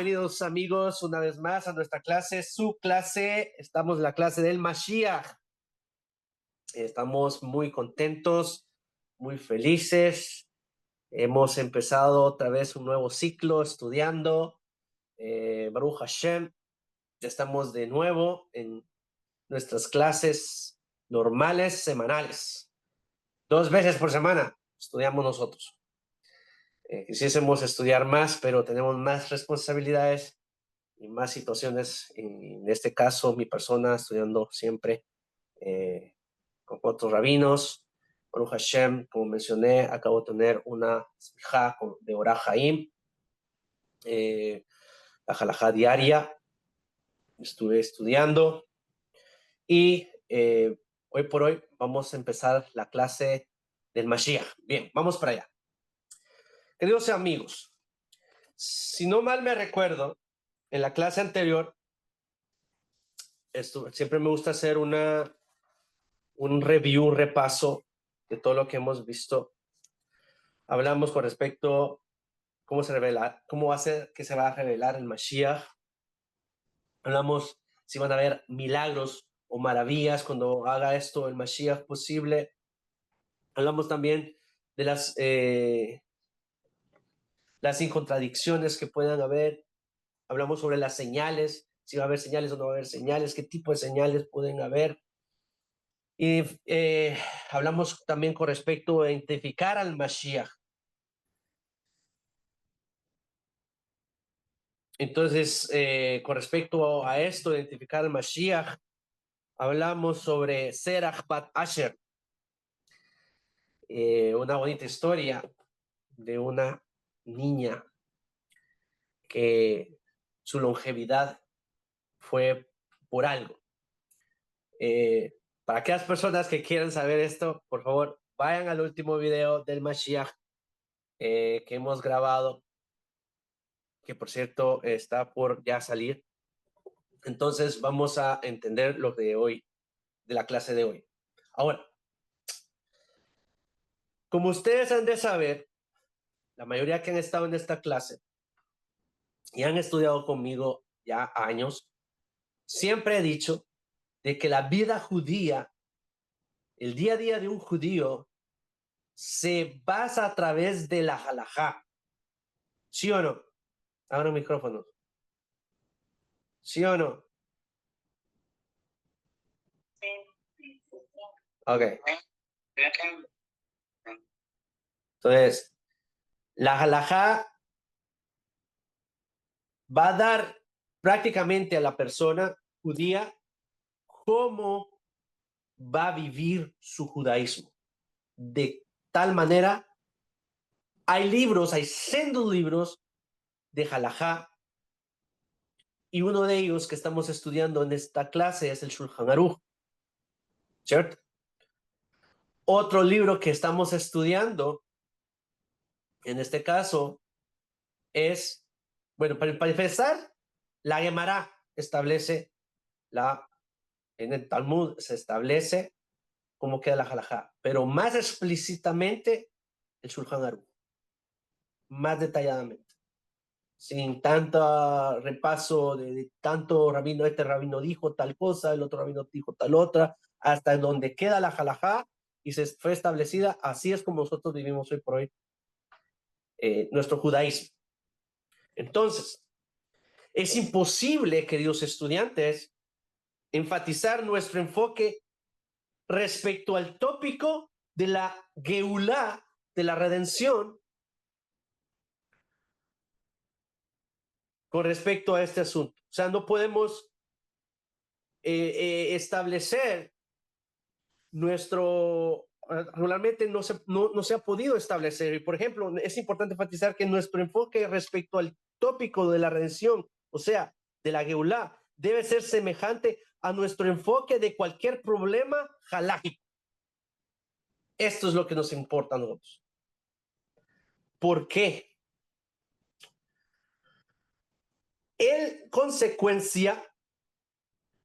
bienvenidos amigos una vez más a nuestra clase, su clase. Estamos en la clase del Mashiach. Estamos muy contentos, muy felices. Hemos empezado otra vez un nuevo ciclo estudiando. Baruch Hashem, ya estamos de nuevo en nuestras clases normales, semanales. 2 veces por semana estudiamos nosotros. Quisiésemos estudiar más, pero tenemos más responsabilidades y más situaciones. En este caso, mi persona estudiando siempre con otros rabinos. Baruch Hashem, como mencioné, acabo de tener una smijá de Orah Haim, la halajá diaria. Estuve estudiando y hoy por hoy vamos a empezar la clase del Mashiach. Bien, vamos para allá. Queridos amigos, si no mal me recuerdo, en la clase anterior, siempre me gusta hacer un review, un repaso de todo lo que hemos visto. Hablamos con respecto a cómo se revela, cómo va a ser que se va a revelar el Mashiach. Hablamos si van a haber milagros o maravillas cuando haga esto el Mashiach posible. Hablamos también de las incontradicciones que puedan haber. Hablamos sobre las señales, si va a haber señales o no va a haber señales, qué tipo de señales pueden haber. Y hablamos también con respecto a identificar al Mashiach. Entonces, con respecto a esto, identificar al Mashiach, hablamos sobre Serach Bat Asher, una bonita historia de una niña que su longevidad fue por algo. Para aquellas personas que quieran saber esto, por favor, vayan al último video del Mashiach que hemos grabado, que por cierto está por ya salir. Entonces vamos a entender lo de hoy, de la clase de hoy. Ahora, como ustedes han de saber, la mayoría que han estado en esta clase y han estudiado conmigo ya años, siempre he dicho de que la vida judía, el día a día de un judío, se basa a través de la halajá. ¿Sí o no? Abran micrófonos. ¿Sí o no? Sí. Ok. Entonces, la halajá va a dar prácticamente a la persona judía cómo va a vivir su judaísmo. De tal manera, hay libros, hay sendos libros de halajá, y uno de ellos que estamos estudiando en esta clase es el Shulchan Aruch, ¿cierto? Otro libro que estamos estudiando, en este caso, es, bueno, para empezar, la Gemara establece, en el Talmud se establece cómo queda la halajá, pero más explícitamente el Shulchan Aruch, más detalladamente, sin tanto repaso de tanto rabino, este rabino dijo tal cosa, el otro rabino dijo tal otra, hasta donde queda la halajá y se fue establecida. Así es como nosotros vivimos hoy por hoy nuestro judaísmo. Entonces, es imposible, queridos estudiantes, enfatizar nuestro enfoque respecto al tópico de la Geulá, de la redención, con respecto a este asunto. O sea, no podemos establecer regularmente no se ha podido establecer. Y por ejemplo, es importante enfatizar que nuestro enfoque respecto al tópico de la redención, o sea, de la Geulá, debe ser semejante a nuestro enfoque de cualquier problema halágico. Esto es lo que nos importa a nosotros. ¿Por qué? En consecuencia,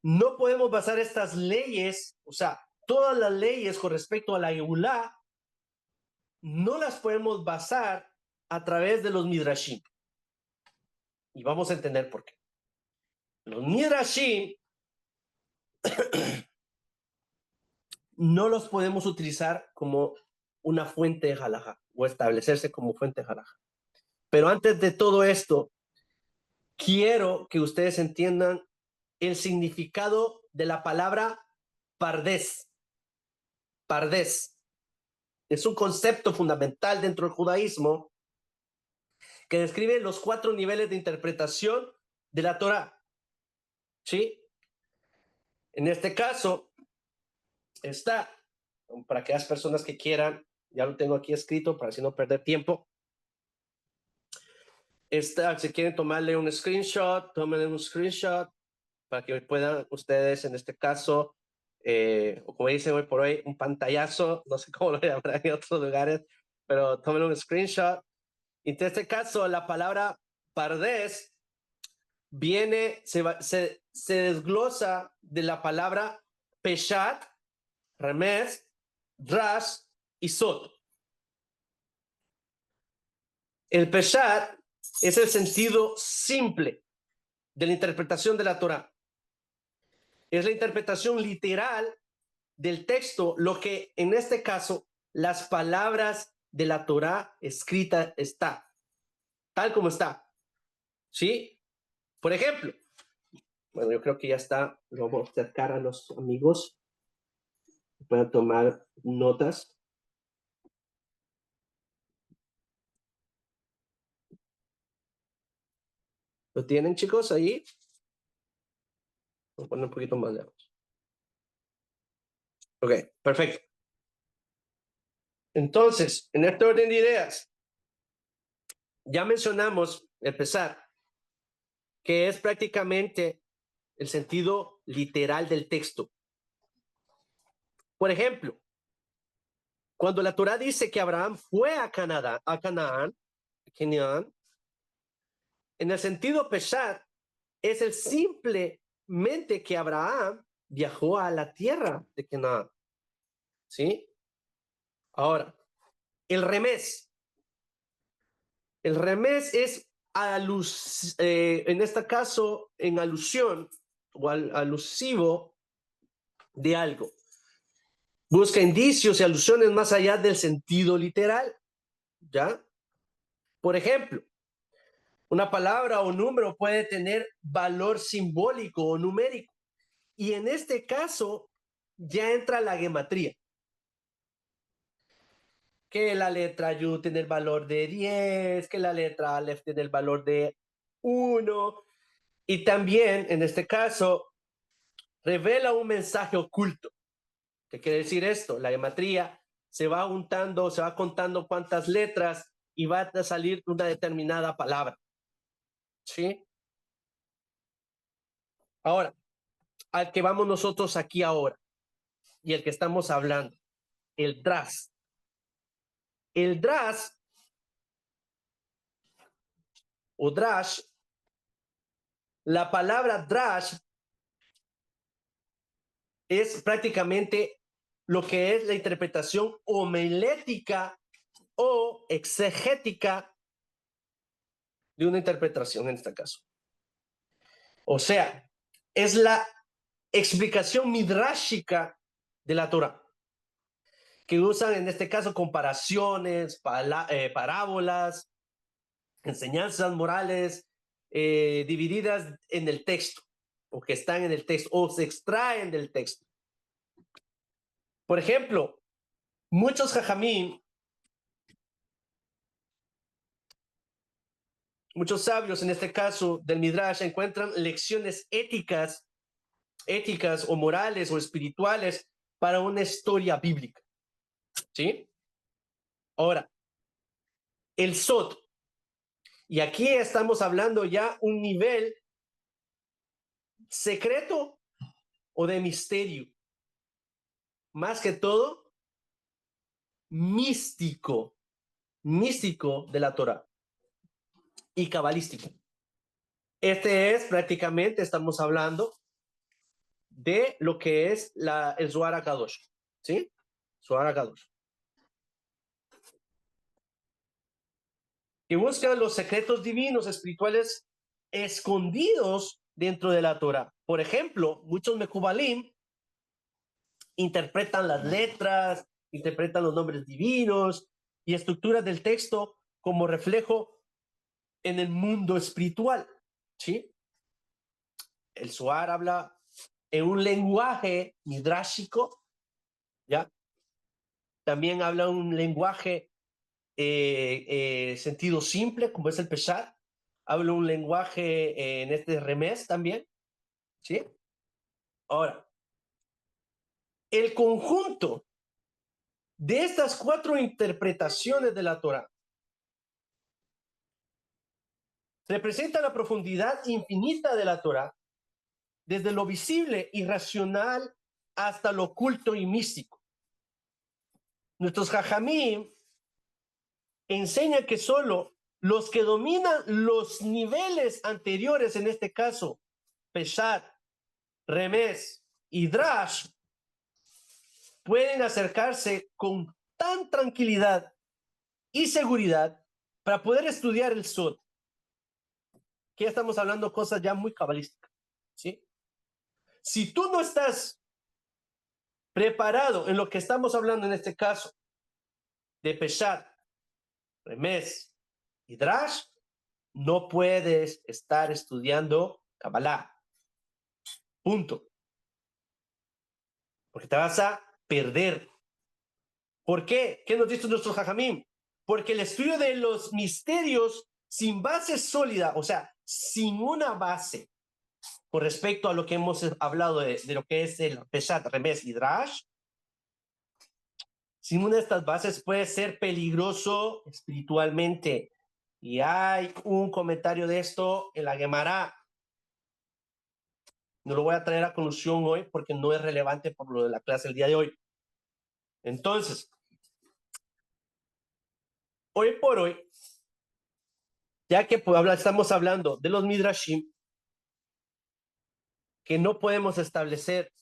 no podemos basar estas leyes, o sea, todas las leyes con respecto a la Geulá, no las podemos basar a través de los Midrashim. Y vamos a entender por qué. Los Midrashim no los podemos utilizar como una fuente de halajá o establecerse como fuente de halajá. Pero antes de todo esto, quiero que ustedes entiendan el significado de la palabra pardés. Pardés es un concepto fundamental dentro del judaísmo que describe los 4 niveles de interpretación de la Torá. ¿Sí? En este caso está, para aquellas personas que quieran, ya lo tengo aquí escrito para así no perder tiempo. Está, si quieren tomarle un screenshot, tómenle un screenshot para que puedan ustedes, en este caso, o como dicen hoy por hoy, un pantallazo, no sé cómo lo llamarán en otros lugares, pero tomen un screenshot. Y en este caso, la palabra pardés viene, se desglosa de la palabra peshat, remes, drash y sot. El peshat es el sentido simple de la interpretación de la Torah. Es la interpretación literal del texto, lo que en este caso las palabras de la Torá escrita está, tal como está. ¿Sí? Por ejemplo, bueno, yo creo que ya está, lo vamos a acercar a los amigos, puedan tomar notas. ¿Lo tienen, chicos, ahí? Voy a poner un poquito más lejos. Ok, perfecto. Entonces, en este orden de ideas, ya mencionamos empezar, que es prácticamente el sentido literal del texto. Por ejemplo, cuando la Torah dice que Abraham fue a Canaán, en el sentido peshat, es el simplemente que Abraham viajó a la tierra de Canaán. ¿Sí? Ahora, el remés. El remés es en este caso, en alusión o alusivo de algo. Busca indicios y alusiones más allá del sentido literal. ¿Ya? Por ejemplo, una palabra o número puede tener valor simbólico o numérico. Y en este caso ya entra la gematría. Que la letra Yu tiene el valor de 10, que la letra Aleph tiene el valor de 1. Y también, en este caso, revela un mensaje oculto. ¿Qué quiere decir esto? La gematría se va juntando, se va contando cuántas letras y va a salir una determinada palabra. ¿Sí? Ahora, al que vamos nosotros aquí ahora y el que estamos hablando, el drash. El drash o drash, la palabra drash es prácticamente lo que es la interpretación homilética o exegética de una interpretación en este caso. O sea, es la explicación midrashica de la Torah, que usan en este caso comparaciones, parábolas, enseñanzas morales divididas en el texto, o que están en el texto, o se extraen del texto. Por ejemplo, muchos jajamín, muchos sabios en este caso del Midrash encuentran lecciones éticas o morales o espirituales para una historia bíblica. ¿Sí? Ahora, el Sot. Y aquí estamos hablando ya un nivel secreto o de misterio. Más que todo, místico, místico de la Torah y cabalístico. Este es prácticamente, estamos hablando de lo que es el Zohar HaKadosh. ¿Sí? Zohar HaKadosh. Que buscan los secretos divinos, espirituales escondidos dentro de la Torah. Por ejemplo, muchos Mekubalim interpretan las letras, interpretan los nombres divinos y estructuras del texto como reflejo en el mundo espiritual, ¿sí? El Zohar habla en un lenguaje midrashico, ¿ya? También habla un lenguaje sentido simple, como es el Peshat. Habla un lenguaje en este remés también, ¿sí? Ahora, el conjunto de estas 4 interpretaciones de la Torah representa la profundidad infinita de la Torah, desde lo visible y racional hasta lo oculto y místico. Nuestros jajamim enseñan que solo los que dominan los niveles anteriores, en este caso, Peshat, Remez y Drash, pueden acercarse con tan tranquilidad y seguridad para poder estudiar el Sod, que ya estamos hablando cosas ya muy cabalísticas, ¿sí? Si tú no estás preparado en lo que estamos hablando en este caso de Peshat, Remez y Drash, no puedes estar estudiando Kabbalah. Punto. Porque te vas a perder. ¿Por qué? ¿Qué nos dice nuestro Jajamim? Porque el estudio de los misterios sin base sólida, o sea, sin una base con respecto a lo que hemos hablado de lo que es el Peshat, Remez y Drash, sin una de estas bases puede ser peligroso espiritualmente. Y hay un comentario de esto en la Gemara. No lo voy a traer a conclusión hoy porque no es relevante por lo de la clase del día de hoy. Entonces, hoy por hoy, ya que estamos hablando de los Midrashim, que no podemos establecer,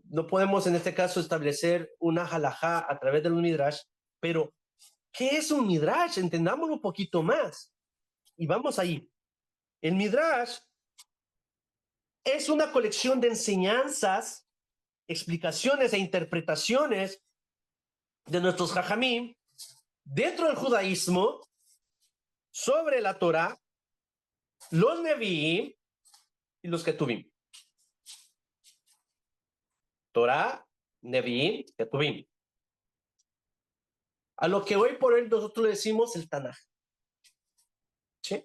no podemos en este caso establecer una halajá a través del Midrash, pero ¿qué es un Midrash? Entendámoslo un poquito más. Y vamos ahí. El Midrash es una colección de enseñanzas, explicaciones e interpretaciones de nuestros jajamim dentro del judaísmo sobre la Torah, los Nevi'im y los Ketuvim. Torah, Nevi'im, Ketuvim. A lo que hoy por hoy nosotros le decimos el Tanaj. ¿Sí?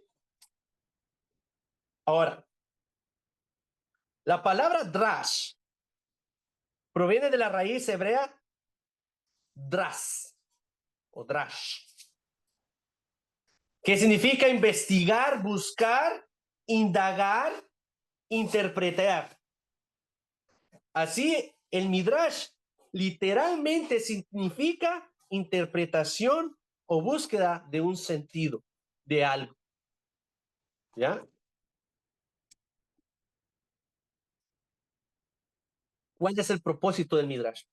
Ahora, la palabra drash proviene de la raíz hebrea dras o drash, que significa investigar, buscar, indagar, interpretar. Así, el midrash literalmente significa interpretación o búsqueda de un sentido, de algo. ¿Ya? ¿Cuál es el propósito del midrash?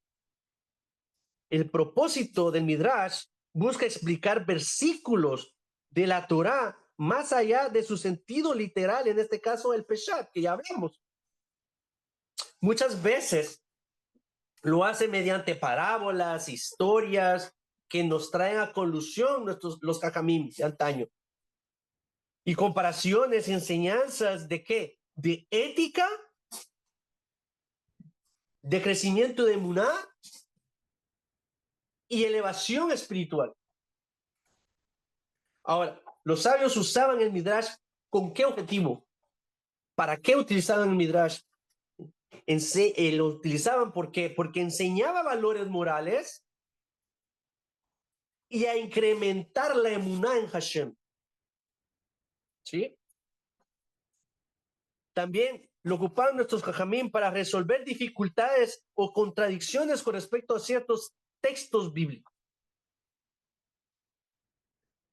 El propósito del midrash busca explicar versículos de la Torá más allá de su sentido literal, en este caso el Peshat, que ya hablamos. Muchas veces lo hace mediante parábolas, historias que nos traen a colusión los jajamim de antaño. Y comparaciones y enseñanzas de qué? De ética, de crecimiento de emuná y elevación espiritual. Ahora, los sabios usaban el midrash ¿con qué objetivo? ¿Para qué utilizaban el midrash? Lo utilizaban porque enseñaba valores morales y a incrementar la emuná en Hashem. ¿Sí? También lo ocupaban nuestros jajamín para resolver dificultades o contradicciones con respecto a ciertos textos bíblicos.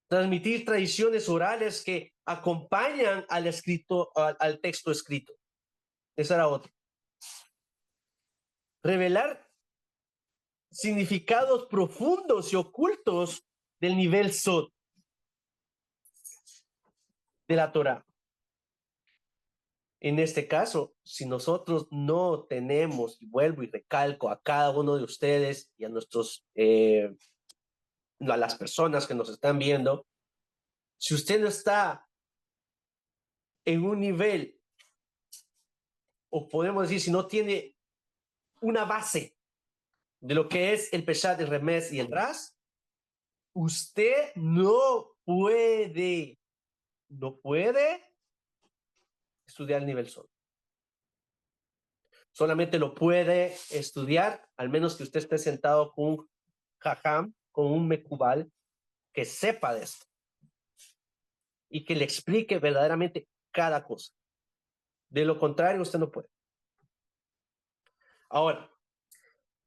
Transmitir tradiciones orales que acompañan al texto escrito. Esa era otra. Revelar significados profundos y ocultos del nivel Sod. de la Torá. En este caso, si nosotros no tenemos, y vuelvo y recalco a cada uno de ustedes y a a las personas que nos están viendo, si usted no está en un nivel, o podemos decir, si no tiene una base de lo que es el Peshat, el Remes y el Ras, usted no puede estudiar el nivel solo. Solamente lo puede estudiar, al menos que usted esté sentado con un jajam, con un mekubal, que sepa de esto y que le explique verdaderamente cada cosa. De lo contrario, usted no puede. Ahora,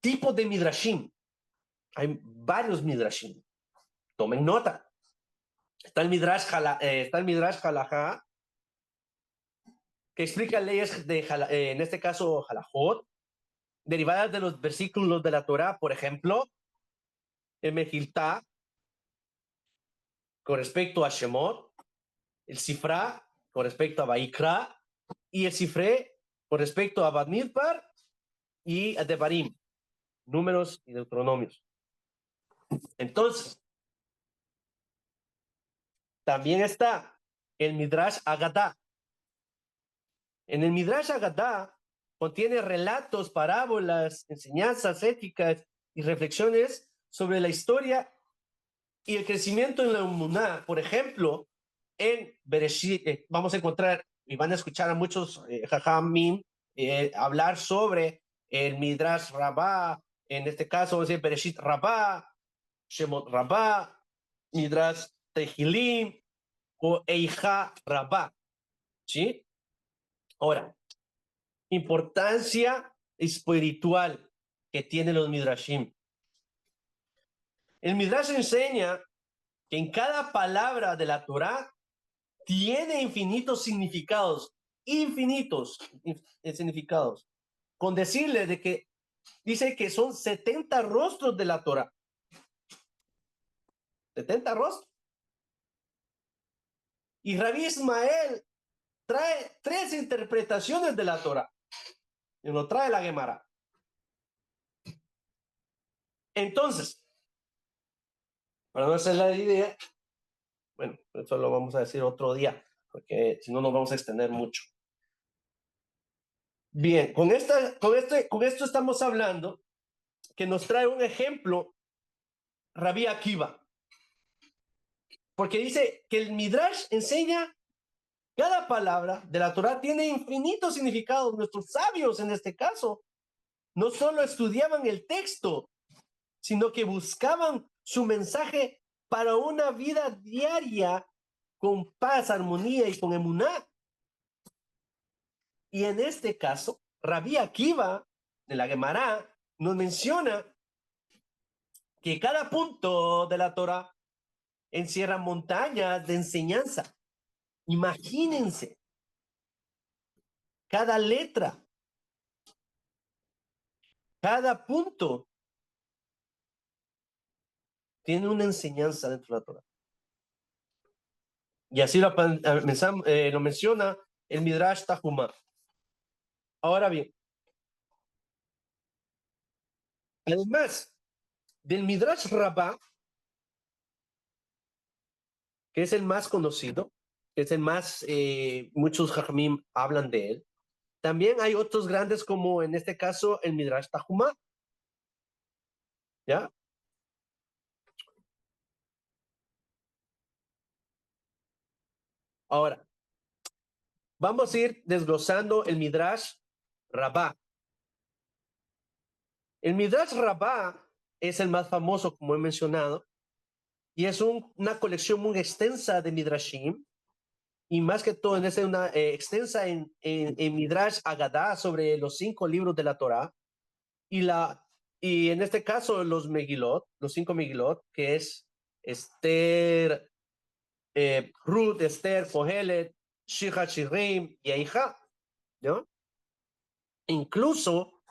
tipo de midrashim. Hay varios midrashim. Tomen nota. Está el Midrash Halajá, que explica leyes en este caso halajot, derivadas de los versículos de la Torah, por ejemplo, el Mejiltá, con respecto a Shemot, el Sifra, con respecto a Vaikra, y el Sifré, con respecto a Bamidbar y a Devarim, números y deuteronomios. Entonces, también está el Midrash Agadá. En el Midrash Agadá contiene relatos, parábolas, enseñanzas éticas y reflexiones sobre la historia y el crecimiento en la humanidad. Por ejemplo, en Bereshit, vamos a encontrar y van a escuchar a muchos jajamim hablar sobre el Midrash Rabbah, en este caso vamos a decir Bereshit Rabbah, Shemot Rabbah, Midrash Tehilim o Eija Rabbah, ¿sí? Ahora, importancia espiritual que tienen los Midrashim. El Midrash enseña que en cada palabra de la Torah tiene infinitos significados. Con decirle de que dice que son 70 rostros de la Torah. 70 rostros. Y Rabbi Ismael trae 3 interpretaciones de la Torah. Y lo trae la Gemara. Entonces, para no hacer la idea, bueno, eso lo vamos a decir otro día, porque si no nos vamos a extender mucho. Bien, con esto estamos hablando que nos trae un ejemplo Rabbi Akiva, porque dice que el Midrash enseña cada palabra de la Torah tiene infinitos significados. Nuestros sabios en este caso no solo estudiaban el texto, sino que buscaban su mensaje para una vida diaria con paz, armonía y con emuná. Y en este caso, Rabbi Akiva de la Gemara nos menciona que cada punto de la Torah encierra montañas de enseñanza. Imagínense, cada letra, cada punto tiene una enseñanza dentro de la Torah. Y así lo menciona el Midrash Tahumá. Ahora bien, además del Midrash Rabbah, que es el más conocido, que es el más, muchos Jajamim hablan de él, también hay otros grandes como en este caso el Midrash Tahumá. ¿Ya? Ahora, vamos a ir desglosando el Midrash Rabbah. El Midrash Rabbah es el más famoso, como he mencionado, y es una colección muy extensa de Midrashim, y más que todo es una extensa en Midrash Agadá sobre los 5 libros de la Torah, y en este caso los Megilot, los 5 Megilot, que es Esther, Ruth, Esther, Kohelet, Shira Shirim y Eija, ¿no? Incluso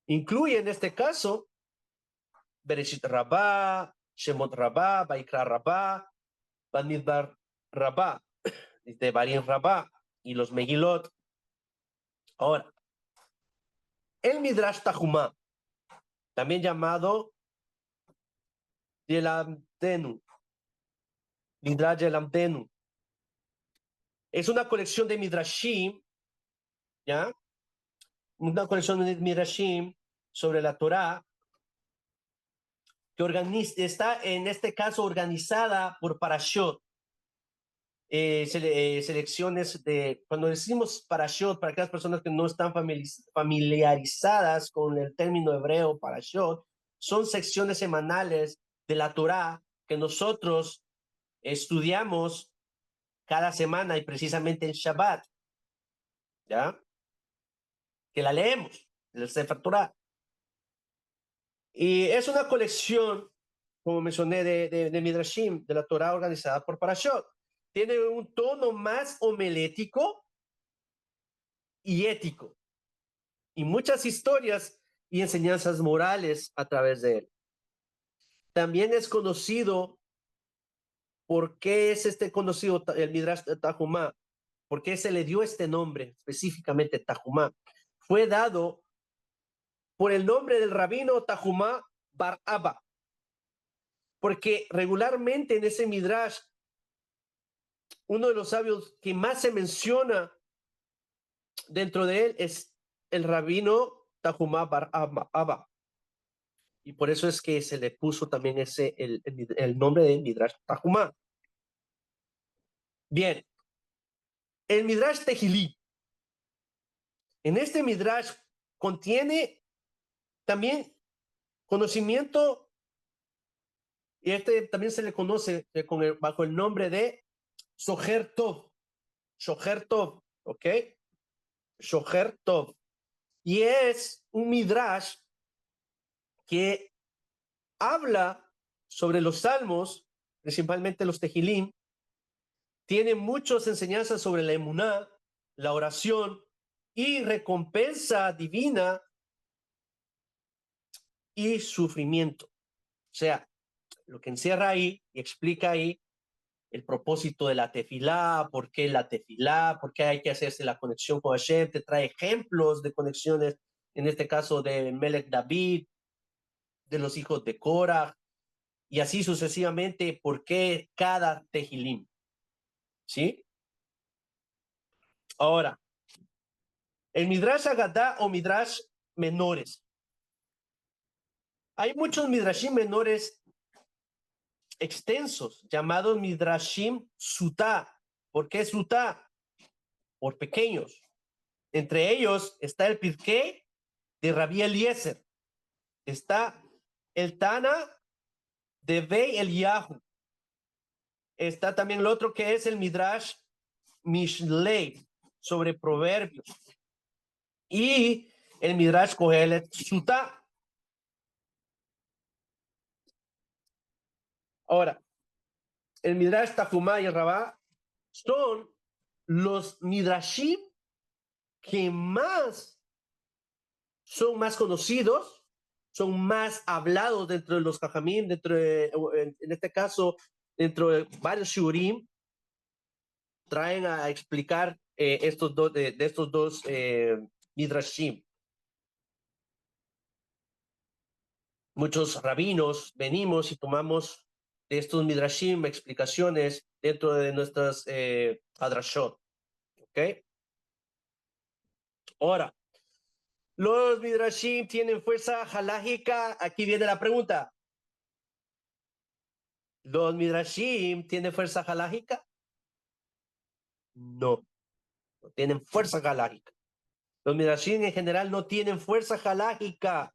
incluye en este caso Bereshit Rabbah, Shemot Rabbah, Vaikra Rabbah, Bamidbar Rabbah, de Barín Rabá y los Megilot. Ahora, el Midrash Tahumá, también llamado Yelamtenu, Midrash Yelamtenu, es una colección de Midrashim, ¿ya? Una colección de Midrashim sobre la Torá que está en este caso organizada por Parashot. Selecciones de, cuando decimos parashot, para aquellas personas que no están familiarizadas con el término hebreo parashot, son secciones semanales de la Torá que nosotros estudiamos cada semana y precisamente en Shabbat, ¿ya? Que la leemos, el Sefer Torah. Y es una colección, como mencioné, de Midrashim, de la Torá organizada por Parashot. Tiene un tono más homilético y ético, y muchas historias y enseñanzas morales a través de él. También es conocido, ¿por qué es conocido el Midrash Tahumá? ¿Por qué se le dio este nombre específicamente Tahumá? Fue dado por el nombre del rabino Tahumá Bar Abba, porque regularmente en ese Midrash, uno de los sabios que más se menciona dentro de él es el rabino Tahumá Bar Abba. Y por eso es que se le puso también el nombre de Midrash Tahumá. Bien, el Midrash Tehilí. En este Midrash contiene también conocimiento, y también se le conoce bajo el nombre de Shoher Tov. Shoher Tov, ¿ok? Shoher Tov. Y es un Midrash que habla sobre los salmos, principalmente los Tehilim. Tiene muchas enseñanzas sobre la emuná, la oración y recompensa divina y sufrimiento. O sea, lo que encierra ahí y explica ahí el propósito de la tefilá, por qué la tefilá, por qué hay que hacerse la conexión con Hashem, te trae ejemplos de conexiones, en este caso de Melech David, de los hijos de Korah, y así sucesivamente, por qué cada tejilim. ¿Sí? Ahora, el Midrash Agadá o Midrash menores. Hay muchos Midrashim menores extensos, llamados Midrashim Sutá. ¿Por qué Sutá? Por pequeños. Entre ellos está el Pirkei de Rabbi Eliezer. Está el Tana de Bey Eliyahu. Está también el otro que es el Midrash Mishlei sobre proverbios. Y el Midrash Kohelet Sutá. Ahora, el Midrash Tahumá y el Rabá son los Midrashim que son más conocidos, son más hablados dentro de los Jajamim, en este caso, dentro de varios Shurim, traen a explicar de estos dos Midrashim. Muchos rabinos venimos y tomamos de estos Midrashim explicaciones dentro de nuestras Hadrashot. ¿Ok? Ahora, los Midrashim tienen fuerza halágica. Aquí viene la pregunta. ¿Los Midrashim tienen fuerza halágica? No, no tienen fuerza halágica. Los Midrashim en general no tienen fuerza halágica,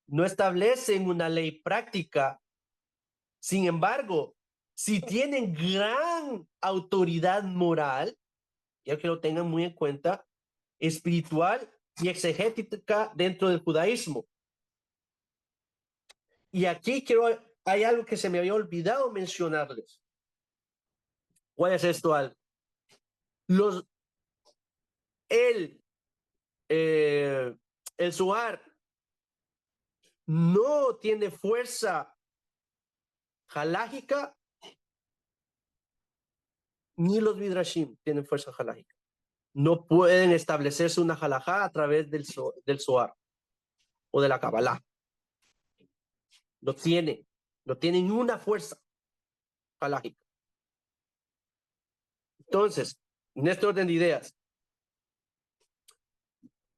no establecen una ley práctica. Sin embargo, si tienen gran autoridad moral, ya que lo tengan muy en cuenta, espiritual y exegética dentro del judaísmo. Y aquí hay algo que se me había olvidado mencionarles. ¿Cuál es esto, Al? Los, el, el Zohar no tiene fuerza halágica ni los midrashim tienen fuerza halágica. No pueden establecerse una halajá a través del Zohar o de la Kabbalah. No tienen una fuerza halágica. Entonces, en este orden de ideas,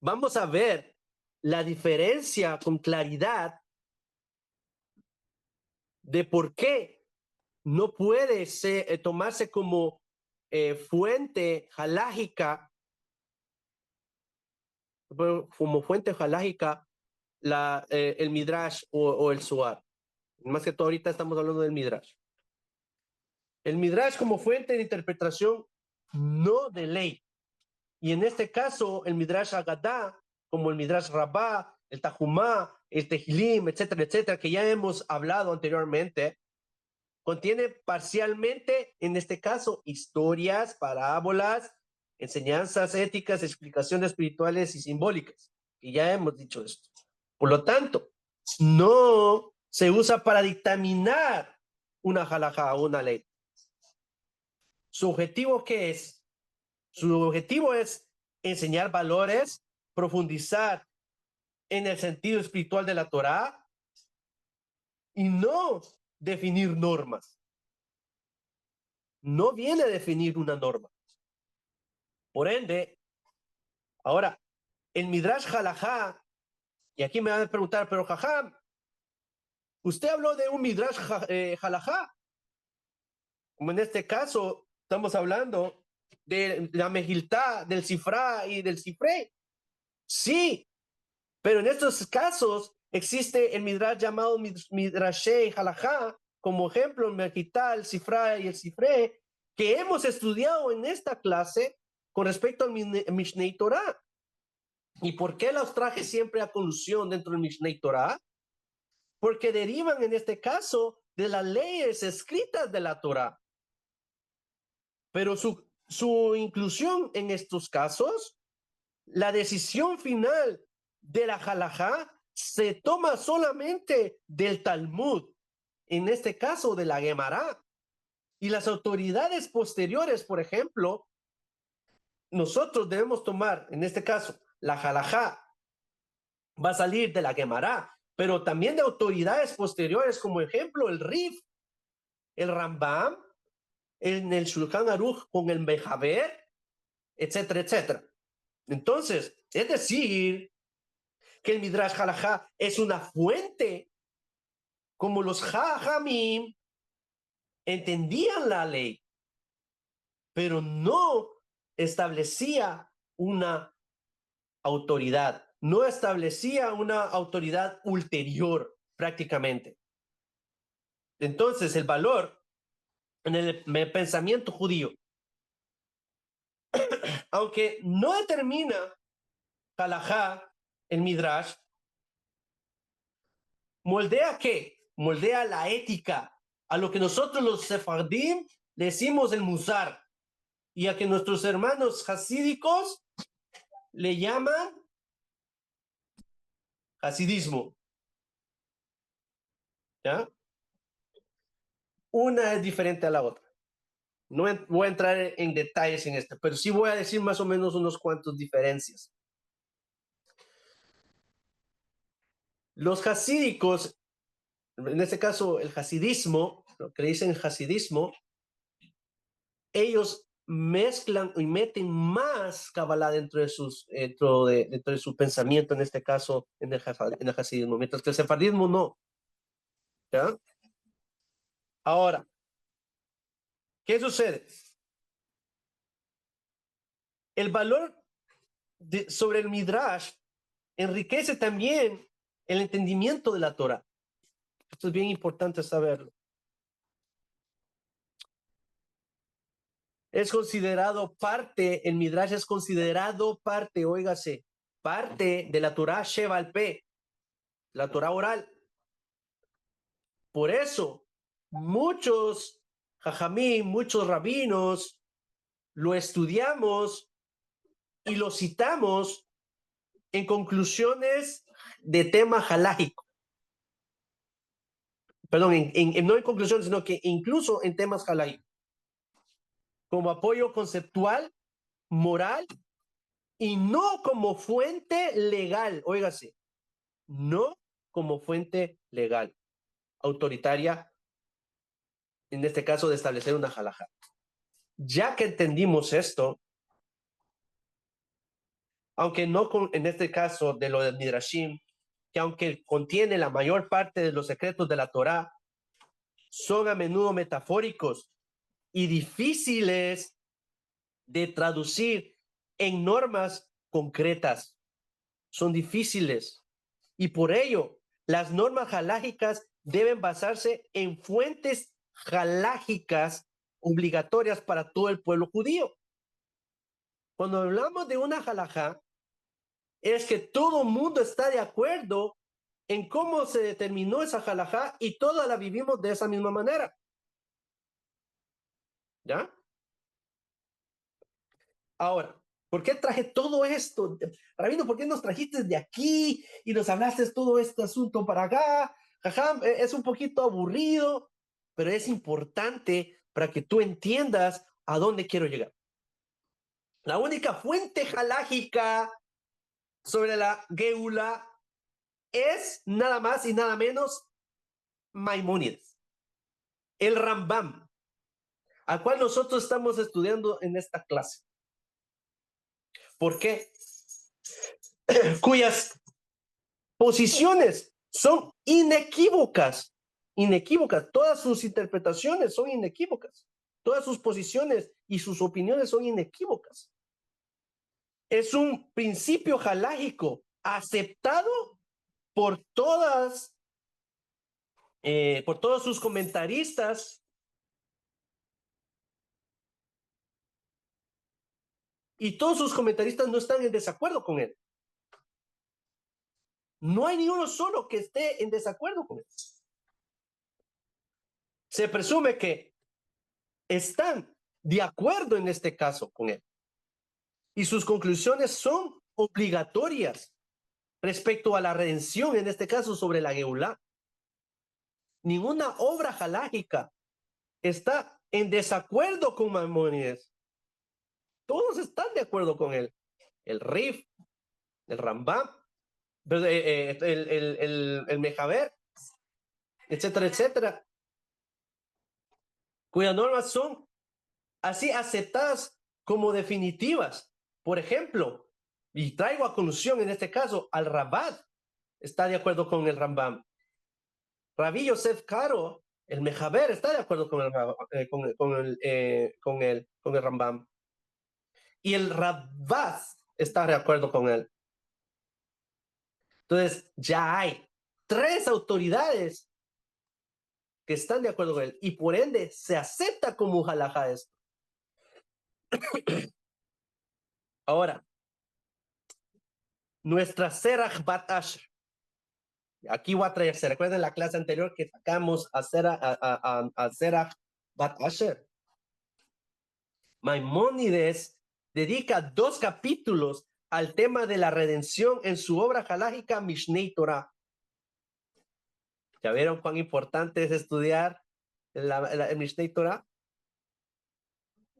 vamos a ver la diferencia con claridad de por qué no puede tomarse como fuente halágica, el Midrash o el Zohar. Más que todo ahorita estamos hablando del Midrash. El Midrash como fuente de interpretación no de ley. Y en este caso, el Midrash Agadá, como el Midrash Rabbah, el Tajumá, el Tehilim, etcétera, etcétera, que ya hemos hablado anteriormente, contiene parcialmente, en este caso, historias, parábolas, enseñanzas éticas, explicaciones espirituales y simbólicas. Y ya hemos dicho esto. Por lo tanto, no se usa para dictaminar una halajá o una ley. ¿Su objetivo qué es? Su objetivo es enseñar valores, profundizar en el sentido espiritual de la Torá y no definir normas. No viene a definir una norma. Por ende, ahora, el Midrash Halajá, y aquí me van a preguntar, pero Jajam, usted habló de un Midrash Halajá, como en este caso estamos hablando de la Mejiltá, del Sifrá y del Sifré. Sí, pero en estos casos existe el Midrash llamado Midrashei Halajá, como ejemplo el Mejiltá, el Sifrá y el Sifré, que hemos estudiado en esta clase con respecto al Mishnei Torah. ¿Y por qué los traje siempre a colusión dentro del Mishnei Torah? Porque derivan en este caso de las leyes escritas de la Torah. Pero su inclusión en estos casos, la decisión final de la halajá se toma solamente del Talmud, en este caso de la Gemara. Y las autoridades posteriores, por ejemplo, nosotros debemos tomar, en este caso, la halajá va a salir de la Gemara, pero también de autoridades posteriores, como ejemplo el Rif, el Rambam, en el Shulchan Aruch con el Mejaber, etcétera, etcétera. Entonces, es decir, que el Midrash Halajá es una fuente, como los Jajamim entendían la ley, pero no establecía una autoridad, no establecía una autoridad ulterior prácticamente. Entonces, el valor en el pensamiento judío, aunque no determina halajá, el Midrash, ¿moldea qué? Moldea la ética, a lo que nosotros los sefardim le decimos el musar, y a que nuestros hermanos hasídicos le llaman hasidismo. ¿Ya? Una es diferente a la otra. No voy a entrar en detalles en esto, pero sí voy a decir más o menos unos cuantos diferencias. Los hasídicos, en este caso el hasidismo, lo que dicen hasidismo, ellos mezclan y meten más Kabbalah dentro de su pensamiento, en este caso en el hasidismo, mientras que el sefardismo no. ¿Ya? Ahora, ¿qué sucede? El valor sobre el Midrash enriquece también el entendimiento de la Torah. Esto es bien importante saberlo. Es considerado parte, el Midrash es considerado parte, óigase, parte de la Torah Sheva al Pe, la Torah oral. Por eso, muchos jajamí, muchos rabinos, lo estudiamos y lo citamos en conclusiones de tema halágico. Perdón, no en conclusiones, sino que incluso en temas halágicos. como apoyo conceptual, moral, y no como fuente legal. Óigase, no como fuente legal, autoritaria, en este caso de establecer una halajá. Ya que entendimos esto, aunque no en este caso de lo del Midrashim, que aunque contiene la mayor parte de los secretos de la Torá, son a menudo metafóricos y difíciles de traducir en normas concretas. Son difíciles. Y por ello, las normas halágicas deben basarse en fuentes halágicas obligatorias para todo el pueblo judío. Cuando hablamos de una halajá, es que todo el mundo está de acuerdo en cómo se determinó esa halajá y toda la vivimos de esa misma manera. ¿Ya? Ahora, ¿por qué traje todo esto? Rabino, ¿por qué nos trajiste de aquí y nos hablaste todo este asunto para acá? Ajá, es un poquito aburrido, pero es importante para que tú entiendas a dónde quiero llegar. La única fuente halágica sobre la Geula es nada más y nada menos Maimónides, el Rambam, al cual nosotros estamos estudiando en esta clase. ¿Por qué? Cuyas posiciones son inequívocas, inequívocas, todas sus interpretaciones son inequívocas, todas sus posiciones y sus opiniones son inequívocas. Es un principio halágico aceptado por por todos sus comentaristas y todos sus comentaristas no están en desacuerdo con él. No hay ni uno solo que esté en desacuerdo con él. Se presume que están de acuerdo en este caso con él. Y sus conclusiones son obligatorias respecto a la redención, en este caso sobre la Geulá. Ninguna obra halágica está en desacuerdo con Maimónides. Todos están de acuerdo con él. El Rif, el Rambam, el Mejaber, etcétera, etcétera, cuyas normas son así aceptadas como definitivas. Por ejemplo, y traigo a colusión en este caso al Rabat, está de acuerdo con el Rambam. Rabbi Yosef Karo, el Mejaber, está de acuerdo con el Rambam. Y el Rabaz está de acuerdo con él. Entonces, ya hay 3 autoridades que están de acuerdo con él. Y por ende, se acepta como halajá esto. Ahora, nuestra Serach Bat Asher. Aquí voy a traer, ¿se recuerdan la clase anterior que sacamos a Serach Bat Asher? Maimónides dedica 2 capítulos al tema de la redención en su obra halágica Mishnei Torah. ¿Ya vieron cuán importante es estudiar el Mishnei Torah?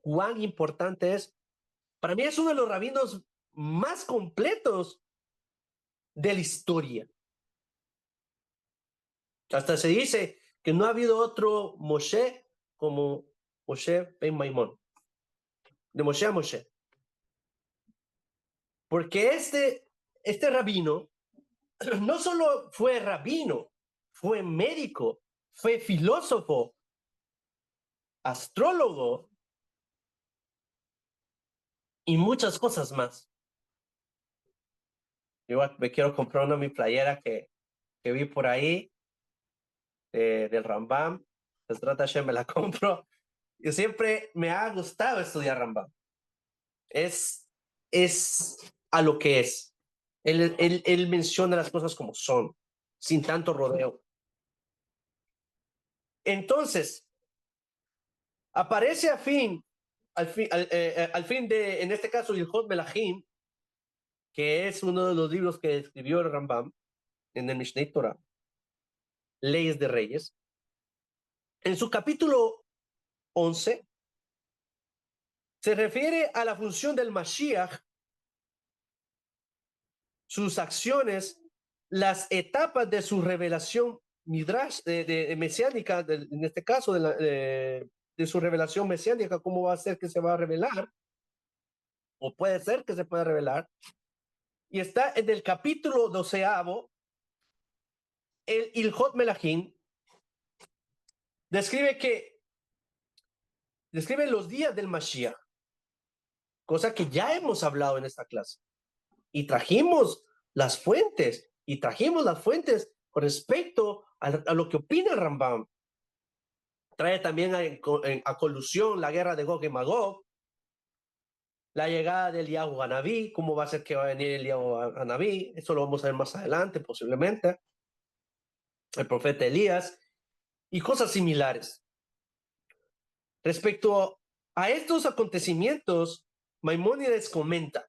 ¿Cuán importante es? Para mí es uno de los rabinos más completos de la historia. Hasta se dice que no ha habido otro Moshe como Moshe ben Maimón. De Moshe a Moshe. Porque este rabino no solo fue rabino, fue médico, fue filósofo, astrólogo y muchas cosas más. Yo me quiero comprar una mi playera que vi por ahí del Rambam. Se trata de me la compro. Yo siempre me ha gustado estudiar Rambam. Es a lo que es. Él menciona las cosas como son, sin tanto rodeo. Entonces, aparece al fin de, en este caso, Ilhot Melahim, que es uno de los libros que escribió el Rambam en el Mishnei Torah, Leyes de Reyes. En su capítulo 11, Se refiere a la función del Mashiach, sus acciones, las etapas de su revelación midrash, de mesiánica, en este caso, de su revelación mesiánica, cómo va a ser que se va a revelar, o puede ser que se pueda revelar. Y está en el capítulo 12, el Ilhot Melahim, describe los días del Mashiach, cosa que ya hemos hablado en esta clase. Y trajimos las fuentes, con respecto a lo que opina el Rambam. Trae también a colusión la guerra de Gog y Magog, la llegada del Yahu Hanabí, cómo va a ser que va a venir el Yahu Hanabí, eso lo vamos a ver más adelante posiblemente, el profeta Elías, y cosas similares. Respecto a estos acontecimientos, Maimónides comenta.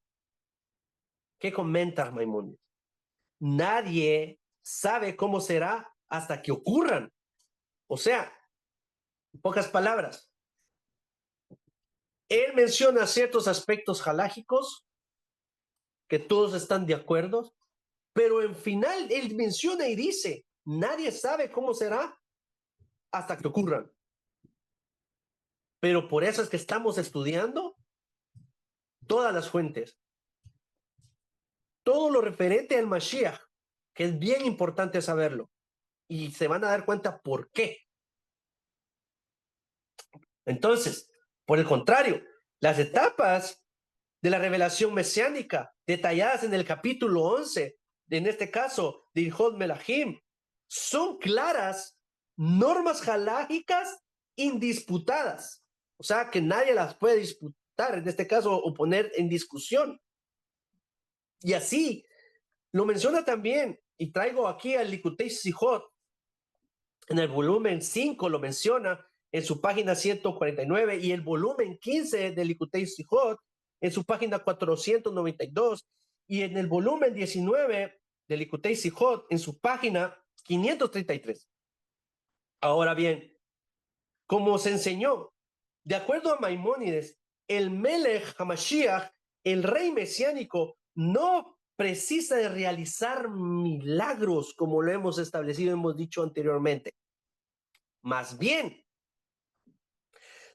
¿Qué comenta Maimónides? Nadie sabe cómo será hasta que ocurran. O sea, en pocas palabras, él menciona ciertos aspectos halágicos que todos están de acuerdo, pero en final él menciona y dice, nadie sabe cómo será hasta que ocurran. Pero por eso es que estamos estudiando todas las fuentes, todo lo referente al Mashiach, que es bien importante saberlo. Y se van a dar cuenta por qué. Entonces, por el contrario, las etapas de la revelación mesiánica detalladas en el capítulo 11, en este caso de Ilhot Melahim, son claras normas halágicas indisputadas. O sea, que nadie las puede disputar, en este caso, o poner en discusión. Y así lo menciona también, y traigo aquí al Likutei Sihot, en el volumen 5 lo menciona en su página 149 y el volumen 15 del Likutei Sihot en su página 492 y en el volumen 19 del Likutei Sihot en su página 533. Ahora bien, como se enseñó, de acuerdo a Maimónides, el Melech HaMashiach, el rey mesiánico, no precisa de realizar milagros como lo hemos establecido, hemos dicho anteriormente. Más bien,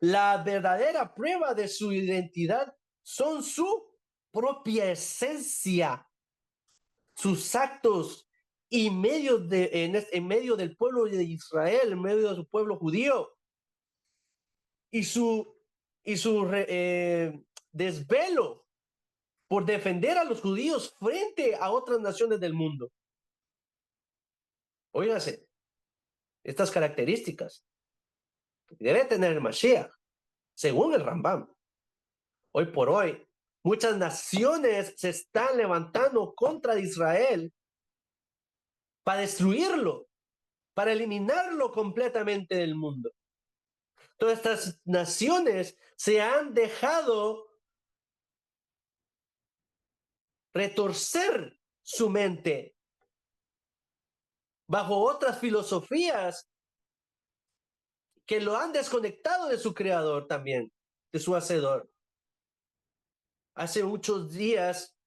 la verdadera prueba de su identidad son su propia esencia, sus actos y en medio del pueblo de Israel, en medio de su pueblo judío, y su desvelo por defender a los judíos frente a otras naciones del mundo. Óigase, estas características debe tener el Mashiach, según el Rambam. Hoy por hoy, muchas naciones se están levantando contra Israel para destruirlo, para eliminarlo completamente del mundo. Todas estas naciones se han dejado retorcer su mente bajo otras filosofías que lo han desconectado de su creador también, de su hacedor. Hace muchos días,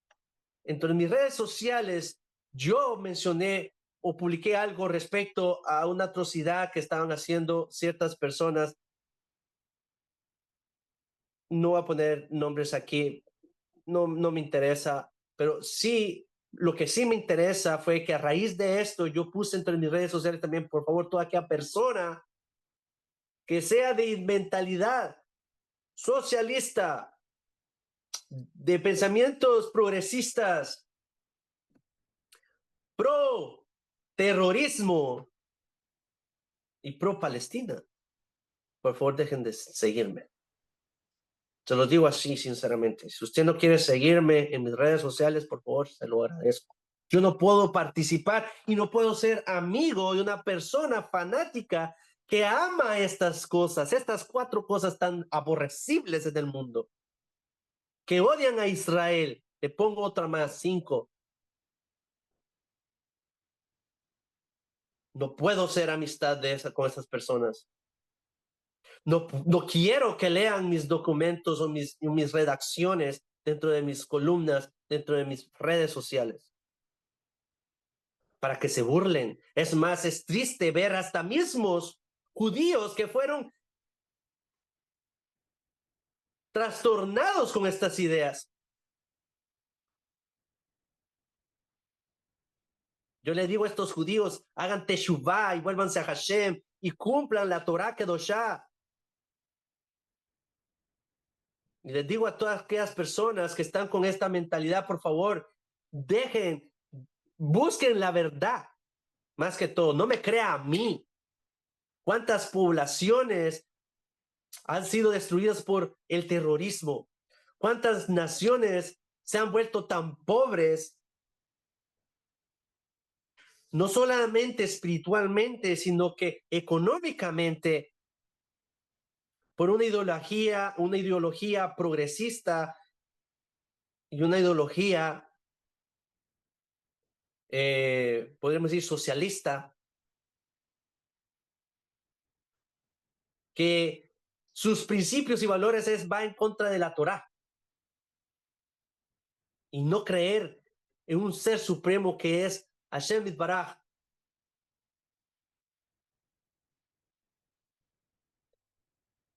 entre mis redes sociales, yo mencioné o publiqué algo respecto a una atrocidad que estaban haciendo ciertas personas. No voy a poner nombres aquí, no me interesa, pero sí, lo que sí me interesa fue que a raíz de esto yo puse entre mis redes sociales también, por favor, toda aquella persona que sea de mentalidad socialista, de pensamientos progresistas, pro terrorismo y pro Palestina, por favor dejen de seguirme. Se los digo así sinceramente. Si usted no quiere seguirme en mis redes sociales, por favor, se lo agradezco. Yo no puedo participar y no puedo ser amigo de una persona fanática que ama estas cosas, estas 4 cosas tan aborrecibles en el mundo, que odian a Israel. Le pongo otra más, 5. No puedo ser amistad con esas personas. No quiero que lean mis documentos o mis redacciones dentro de mis columnas, dentro de mis redes sociales, para que se burlen. Es más, es triste ver hasta mismos judíos que fueron trastornados con estas ideas. Yo le digo a estos judíos, hagan teshuvah y vuélvanse a Hashem y cumplan la Torah Kedoshá. Y les digo a todas aquellas personas que están con esta mentalidad, por favor, busquen la verdad. Más que todo, no me crea a mí. ¿Cuántas poblaciones han sido destruidas por el terrorismo? ¿Cuántas naciones se han vuelto tan pobres, no solamente espiritualmente, sino que económicamente, por una ideología progresista y una ideología, podríamos decir, socialista, que sus principios y valores va en contra de la Torá y no creer en un ser supremo que es Hashem Yitbaraj.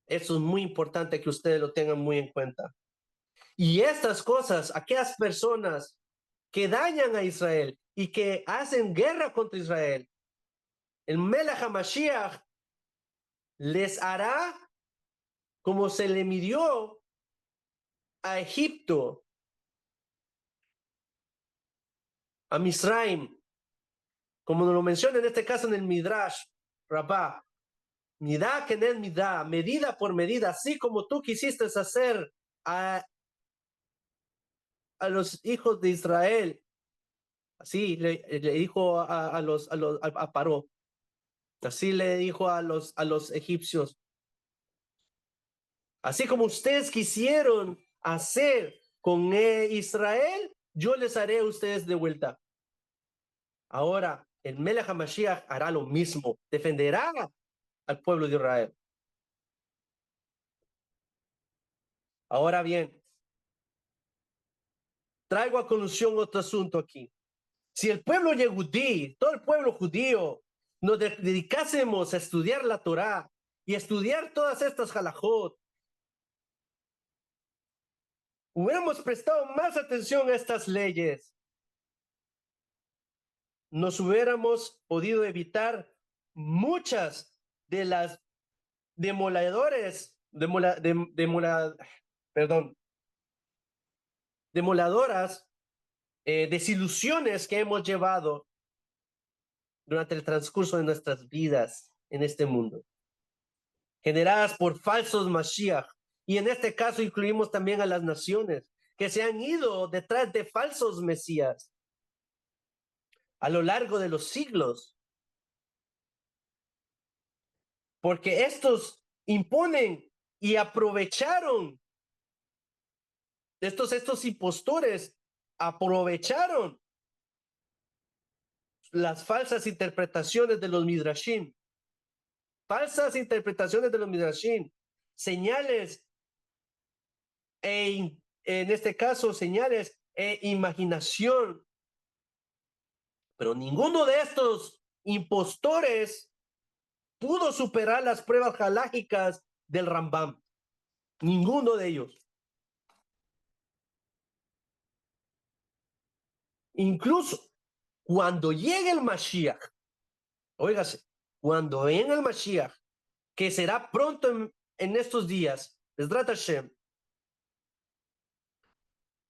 Eso es muy importante que ustedes lo tengan muy en cuenta. Y estas cosas, aquellas personas que dañan a Israel y que hacen guerra contra Israel, el Melech HaMashiach les hará como se le midió a Egipto, a Misraim, como nos lo menciona en este caso en el Midrash, Rabá, midá que en midá, medida por medida, así como tú quisiste hacer a, a los hijos de Israel, así le dijo a Paró, así le dijo a los egipcios, así como ustedes quisieron hacer con Israel, yo les haré a ustedes de vuelta. Ahora, el Melech HaMashiach hará lo mismo, defenderá al pueblo de Israel. Ahora bien, traigo a colusión otro asunto aquí. Si el pueblo yehudí, todo el pueblo judío, nos dedicásemos a estudiar la Torá y a estudiar todas estas halajot, hubiéramos prestado más atención a estas leyes, nos hubiéramos podido evitar muchas de las demoladores, perdón, demoladoras desilusiones que hemos llevado durante el transcurso de nuestras vidas en este mundo, generadas por falsos Mashiach. Y en este caso incluimos también a las naciones que se han ido detrás de falsos Mesías a lo largo de los siglos, porque estos imponen y aprovecharon, estos impostores aprovecharon las falsas interpretaciones de los Midrashim, falsas interpretaciones de los Midrashim, señales en este caso señales e imaginación. Pero ninguno de estos impostores pudo superar las pruebas halágicas del Rambam. Ninguno de ellos. Incluso cuando llegue el Mashiach, óigase, cuando venga el Mashiach, que será pronto en estos días, Besrat Hashem,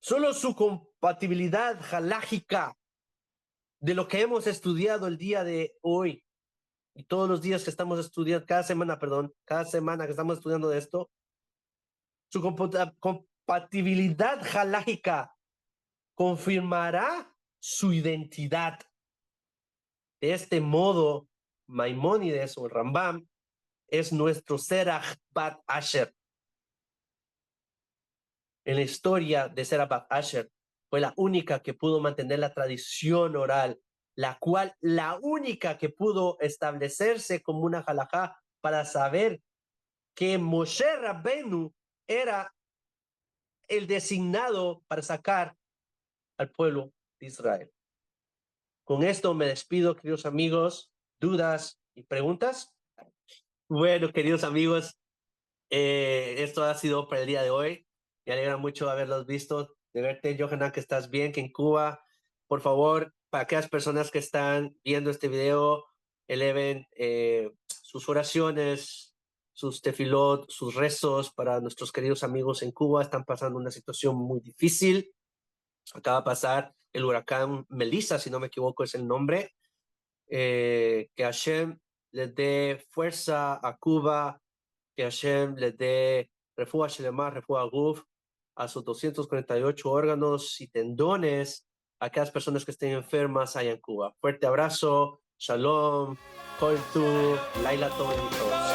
solo su compatibilidad halágica de lo que hemos estudiado el día de hoy y todos los días que estamos estudiando, cada semana que estamos estudiando de esto, su compatibilidad halágica confirmará su identidad. De este modo, Maimónides o Rambam es nuestro Serach Bat Asher. En la historia de Serach Bat Asher, fue la única que pudo mantener la tradición oral, la única que pudo establecerse como una halajá para saber que Moshe Rabbenu era el designado para sacar al pueblo de Israel. Con esto me despido, queridos amigos. ¿Dudas y preguntas? Bueno, queridos amigos, esto ha sido para el día de hoy. Me alegra mucho haberlos visto, de verte, Johanna, que estás bien, que en Cuba, por favor, para aquellas personas que están viendo este video, eleven sus oraciones, sus tefilot, sus rezos para nuestros queridos amigos en Cuba. Están pasando una situación muy difícil. Acaba de pasar el huracán Melissa, si no me equivoco es el nombre. Que Hashem les dé fuerza a Cuba, que Hashem les dé refugio Shelema, refugio Guf, a sus 248 órganos y tendones, a aquellas personas que estén enfermas allá en Cuba. Fuerte abrazo, shalom, kol tu, laila tov.